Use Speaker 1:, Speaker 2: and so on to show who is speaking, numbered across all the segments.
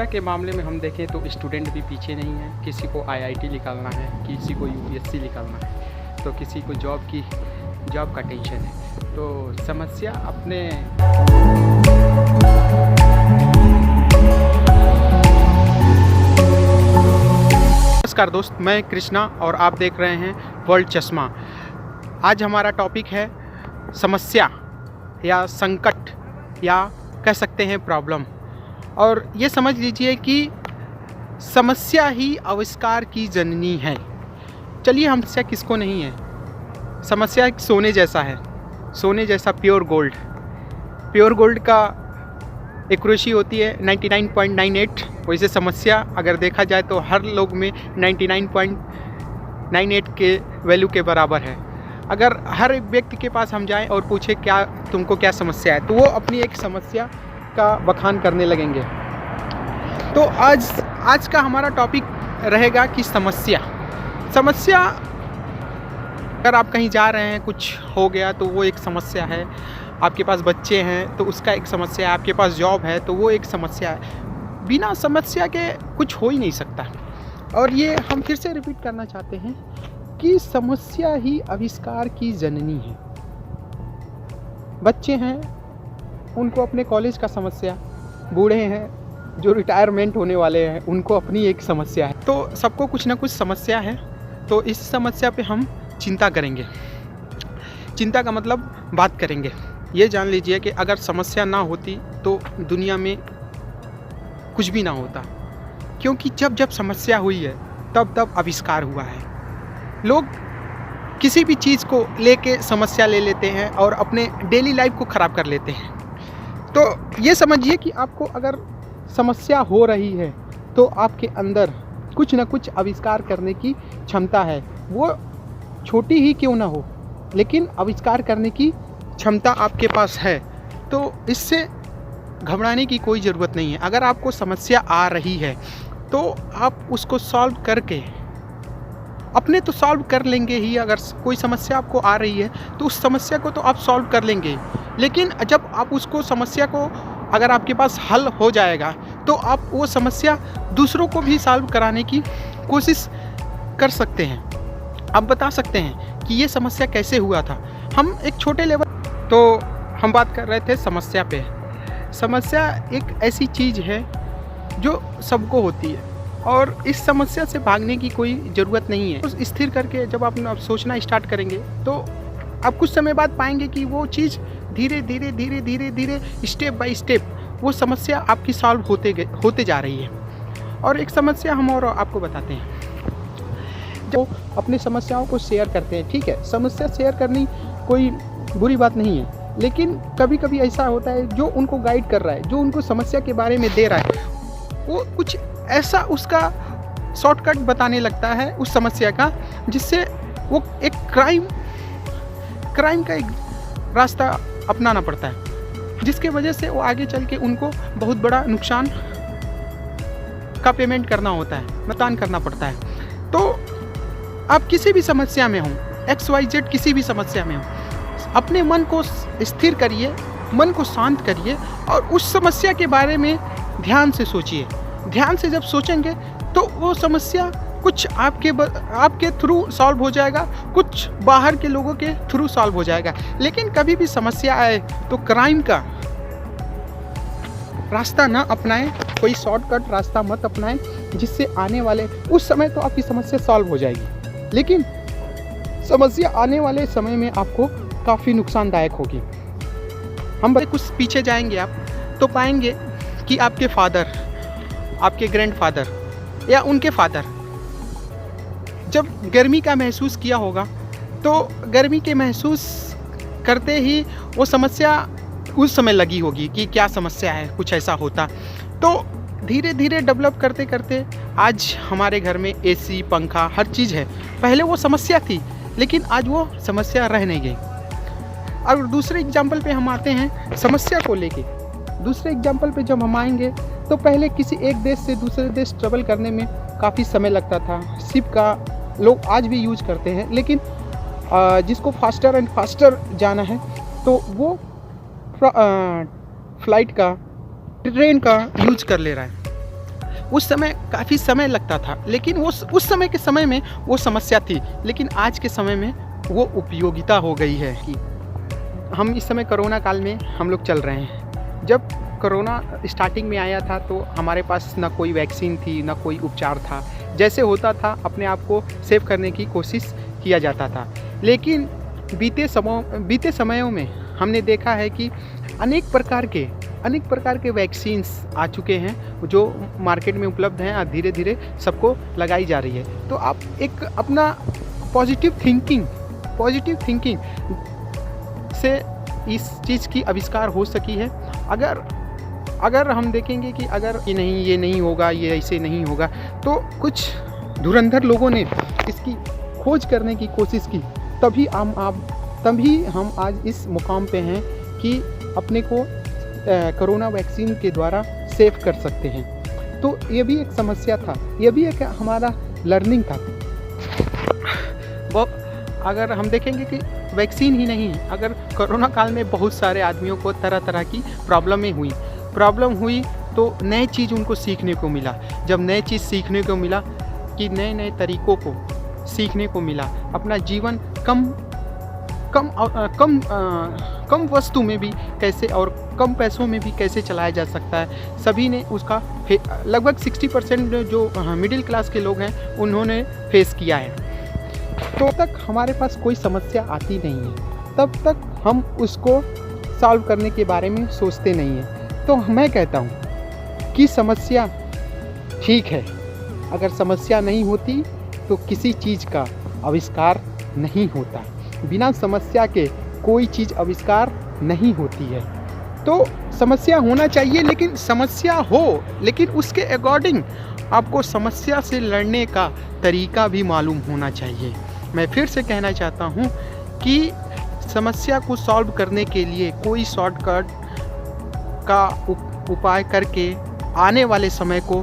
Speaker 1: समस्या के मामले में हम देखें तो स्टूडेंट भी पीछे नहीं है। किसी को आईआईटी निकालना है, किसी को यूपीएससी निकालना है, तो किसी को जॉब का टेंशन है। तो समस्या अपने नमस्कार दोस्त, मैं कृष्णा और आप देख रहे हैं वर्ल्ड चश्मा। आज हमारा टॉपिक है समस्या या संकट या कह सकते हैं प्रॉब्लम। और ये समझ लीजिए कि समस्या ही आविष्कार की जननी है। चलिए, हम समस्या किसको नहीं है। समस्या एक सोने जैसा है, सोने जैसा प्योर गोल्ड का एक्यूरेसी होती है 99.98। वैसे समस्या अगर देखा जाए तो हर लोग में 99.98 के वैल्यू के बराबर है। अगर हर एक व्यक्ति के पास हम जाएं और पूछे तुमको क्या समस्या है, तो वो अपनी एक समस्या का बखान करने लगेंगे। तो आज का हमारा टॉपिक रहेगा कि समस्या अगर आप कहीं जा रहे हैं, कुछ हो गया तो वो एक समस्या है। आपके पास बच्चे हैं तो उसका एक समस्या है। आपके पास जॉब है तो वो एक समस्या है। बिना समस्या के कुछ हो ही नहीं सकता। और ये हम फिर से रिपीट करना चाहते हैं कि समस्या ही आविष्कार की जननी है। बच्चे हैं, उनको अपने कॉलेज का समस्या, बूढ़े हैं जो रिटायरमेंट होने वाले हैं, उनको अपनी एक समस्या है। तो सबको कुछ ना कुछ समस्या है। तो इस समस्या पे हम चिंता करेंगे। चिंता का मतलब बात करेंगे। ये जान लीजिए कि अगर समस्या ना होती तो दुनिया में कुछ भी ना होता, क्योंकि जब समस्या हुई है तब आविष्कार हुआ है। लोग किसी भी चीज़ को लेके समस्या ले लेते हैं और अपने डेली लाइफ को ख़राब कर लेते हैं। तो ये समझिए कि आपको अगर समस्या हो रही है तो आपके अंदर कुछ ना कुछ आविष्कार करने की क्षमता है। वो छोटी ही क्यों ना हो, लेकिन आविष्कार करने की क्षमता आपके पास है। तो इससे घबराने की कोई ज़रूरत नहीं है। अगर आपको समस्या आ रही है तो आप उसको सॉल्व करके अपने तो सॉल्व कर लेंगे ही। अगर कोई समस्या आपको आ रही है तो उस समस्या को तो आप सॉल्व कर लेंगे, लेकिन जब आप उसको समस्या को अगर आपके पास हल हो जाएगा तो आप वो समस्या दूसरों को भी सॉल्व कराने की कोशिश कर सकते हैं। आप बता सकते हैं कि ये समस्या कैसे हुआ था। हम एक छोटे लेवल तो हम बात कर रहे थे समस्या पे। समस्या एक ऐसी चीज़ है जो सबको होती है और इस समस्या से भागने की कोई ज़रूरत नहीं है। तो स्थिर करके जब आप सोचना स्टार्ट करेंगे तो आप कुछ समय बाद पाएंगे कि वो चीज़ धीरे धीरे स्टेप बाय स्टेप वो समस्या आपकी सॉल्व होते जा रही है। और एक समस्या हम और आपको बताते हैं। जो अपनी समस्याओं को शेयर करते हैं, ठीक है, समस्या शेयर करनी कोई बुरी बात नहीं है, लेकिन कभी कभी ऐसा होता है जो उनको गाइड कर रहा है, जो उनको समस्या के बारे में दे रहा है, वो कुछ ऐसा उसका शॉर्टकट बताने लगता है उस समस्या का, जिससे वो एक क्राइम का एक रास्ता अपनाना पड़ता है, जिसके वजह से वो आगे चल के उनको बहुत बड़ा नुकसान का पेमेंट करना होता है, भुगतान करना पड़ता है। तो आप किसी भी समस्या में हों, XYZ किसी भी समस्या में हो, अपने मन को स्थिर करिए, मन को शांत करिए और उस समस्या के बारे में ध्यान से सोचिए। ध्यान से जब सोचेंगे तो वो समस्या कुछ आपके थ्रू सॉल्व हो जाएगा, कुछ बाहर के लोगों के थ्रू सॉल्व हो जाएगा। लेकिन कभी भी समस्या आए तो क्राइम का रास्ता ना अपनाएं, कोई शॉर्टकट रास्ता मत अपनाएं, जिससे आने वाले उस समय तो आपकी समस्या सॉल्व हो जाएगी, लेकिन समस्या आने वाले समय में आपको काफ़ी नुकसानदायक होगी। हम कुछ पीछे जाएंगे आप तो पाएंगे कि आपके फादर, आपके ग्रैंडफादर या उनके फादर जब गर्मी का महसूस किया होगा तो गर्मी के महसूस करते ही वो समस्या उस समय लगी होगी कि क्या समस्या है, कुछ ऐसा होता। तो धीरे धीरे डेवलप करते करते आज हमारे घर में AC, पंखा, हर चीज़ है। पहले वो समस्या थी, लेकिन आज वो समस्या रह नहीं गई। और दूसरे एग्जाम्पल पे हम आते हैं समस्या को लेके। दूसरे एग्जाम्पल पे जब हम आएंगे तो पहले किसी एक देश से दूसरे देश ट्रेवल करने में काफ़ी समय लगता था। शिप का लोग आज भी यूज करते हैं, लेकिन जिसको फास्टर एंड फास्टर जाना है तो वो फ्लाइट का, ट्रेन का यूज कर ले रहा है। उस समय काफ़ी समय लगता था, लेकिन वो उस समय के समय में वो समस्या थी, लेकिन आज के समय में वो उपयोगिता हो गई है। कि हम इस समय कोरोना काल में हम लोग चल रहे हैं। जब कोरोना स्टार्टिंग में आया था तो हमारे पास ना कोई वैक्सीन थी, ना कोई उपचार था। जैसे होता था अपने आप को सेव करने की कोशिश किया जाता था। लेकिन बीते समयों में हमने देखा है कि अनेक प्रकार के वैक्सीन्स आ चुके हैं जो मार्केट में उपलब्ध हैं और धीरे धीरे सबको लगाई जा रही है। तो आप एक अपना पॉजिटिव थिंकिंग से इस चीज़ की आविष्कार हो सकी है। अगर हम देखेंगे कि अगर ये नहीं होगा, ये ऐसे नहीं होगा, तो कुछ धुरंधर लोगों ने इसकी खोज करने की कोशिश की, तभी हम आज इस मुकाम पे हैं कि अपने को कोरोना वैक्सीन के द्वारा सेव कर सकते हैं। तो ये भी एक समस्या था, ये भी एक हमारा लर्निंग था। वो अगर हम देखेंगे कि वैक्सीन ही नहीं, अगर कोरोना काल में बहुत सारे आदमियों को तरह तरह की प्रॉब्लम हुई तो नई चीज़ उनको सीखने को मिला। जब नई चीज़ सीखने को मिला कि नए तरीक़ों को सीखने को मिला, अपना जीवन कम वस्तु में भी कैसे और कम पैसों में भी कैसे चलाया जा सकता है, सभी ने उसका लगभग 60% जो मिडिल क्लास के लोग हैं उन्होंने फेस किया है। तो तक हमारे पास कोई समस्या आती नहीं है, तब तक हम उसको सॉल्व करने के बारे में सोचते नहीं हैं। तो मैं कहता हूँ कि समस्या ठीक है, अगर समस्या नहीं होती तो किसी चीज़ का आविष्कार नहीं होता। बिना समस्या के कोई चीज़ आविष्कार नहीं होती है। तो समस्या होना चाहिए, लेकिन समस्या हो, लेकिन उसके अकॉर्डिंग आपको समस्या से लड़ने का तरीका भी मालूम होना चाहिए। मैं फिर से कहना चाहता हूँ कि समस्या को सॉल्व करने के लिए कोई शॉर्टकट का उपाय करके आने वाले समय को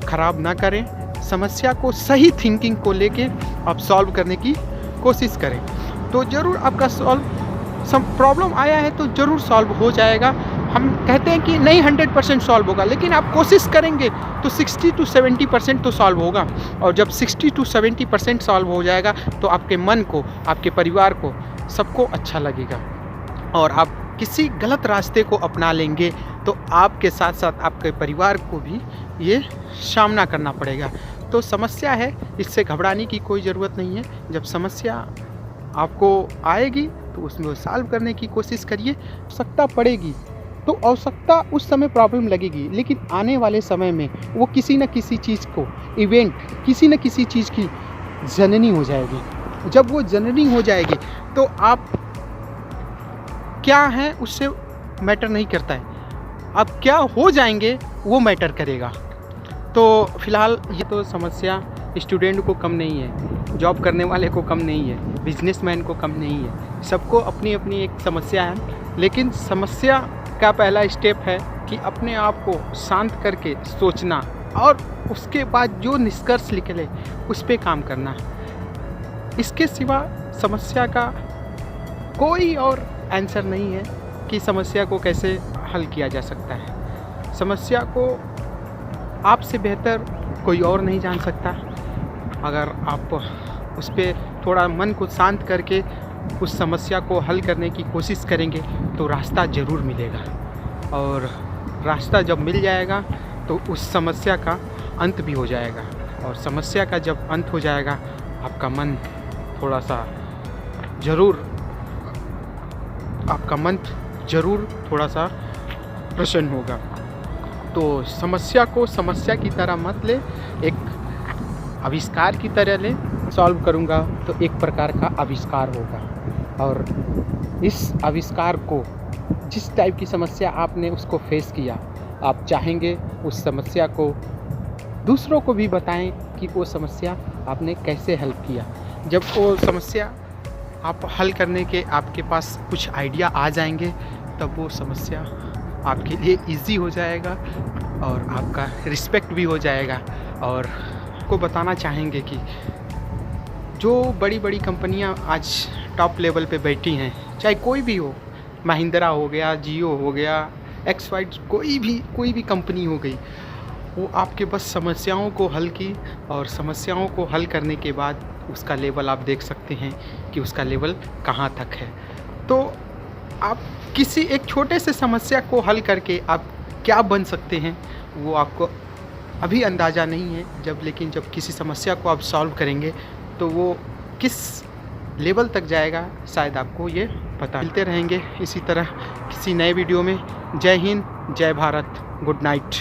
Speaker 1: ख़राब ना करें। समस्या को सही थिंकिंग को लेके आप सॉल्व करने की कोशिश करें, तो ज़रूर आपका प्रॉब्लम आया है तो ज़रूर सॉल्व हो जाएगा। हम कहते हैं कि नहीं 100% सॉल्व होगा, लेकिन आप कोशिश करेंगे तो 60 to 70% तो सॉल्व होगा। और जब 60 to 70% सॉल्व हो जाएगा तो आपके मन को, आपके परिवार को, सबको अच्छा लगेगा। और आप किसी गलत रास्ते को अपना लेंगे तो आपके साथ साथ आपके परिवार को भी ये सामना करना पड़ेगा। तो समस्या है, इससे घबराने की कोई ज़रूरत नहीं है। जब समस्या आपको आएगी तो उसमें सॉल्व करने की कोशिश करिए। आवश्यकता पड़ेगी तो आवश्यकता उस समय प्रॉब्लम लगेगी, लेकिन आने वाले समय में वो किसी न किसी चीज़ को किसी न किसी चीज़ की जननी हो जाएगी। जब वो जननी हो जाएगी तो आप क्या हैं उससे मैटर नहीं करता है, आप क्या हो जाएंगे वो मैटर करेगा। तो फिलहाल ये तो समस्या स्टूडेंट को कम नहीं है, जॉब करने वाले को कम नहीं है, बिजनेसमैन को कम नहीं है, सबको अपनी अपनी एक समस्या है। लेकिन समस्या का पहला स्टेप है कि अपने आप को शांत करके सोचना और उसके बाद जो निष्कर्ष निकले उस पे काम करना। इसके सिवा समस्या का कोई और आंसर नहीं है कि समस्या को कैसे हल किया जा सकता है। समस्या को आपसे बेहतर कोई और नहीं जान सकता। अगर आप उस पर थोड़ा मन को शांत करके उस समस्या को हल करने की कोशिश करेंगे तो रास्ता ज़रूर मिलेगा। और रास्ता जब मिल जाएगा तो उस समस्या का अंत भी हो जाएगा। और समस्या का जब अंत हो जाएगा आपका मन थोड़ा सा प्रसन्न होगा। तो समस्या को समस्या की तरह मत ले, एक आविष्कार की तरह ले। सॉल्व करूँगा तो एक प्रकार का आविष्कार होगा। और इस आविष्कार को, जिस टाइप की समस्या आपने उसको फेस किया, आप चाहेंगे उस समस्या को दूसरों को भी बताएं कि वो समस्या आपने कैसे हेल्प किया। जब वो समस्या आप हल करने के आपके पास कुछ आइडिया आ जाएंगे तब वो समस्या आपके लिए इजी हो जाएगा और आपका रिस्पेक्ट भी हो जाएगा। और को बताना चाहेंगे कि जो बड़ी बड़ी कंपनियां आज टॉप लेवल पे बैठी हैं, चाहे कोई भी हो, महिंद्रा हो गया, जियो हो गया, XY कोई भी कंपनी हो गई, वो आपके बस समस्याओं को हल की, और समस्याओं को हल करने के बाद उसका लेवल आप देख सकते हैं कि उसका लेवल कहाँ तक है। तो आप किसी एक छोटे से समस्या को हल करके आप क्या बन सकते हैं वो आपको अभी अंदाज़ा नहीं है, लेकिन जब किसी समस्या को आप सॉल्व करेंगे तो वो किस लेवल तक जाएगा शायद आपको ये पता। मिलते रहेंगे इसी तरह किसी नए वीडियो में। जय हिंद, जय भारत, गुड नाइट।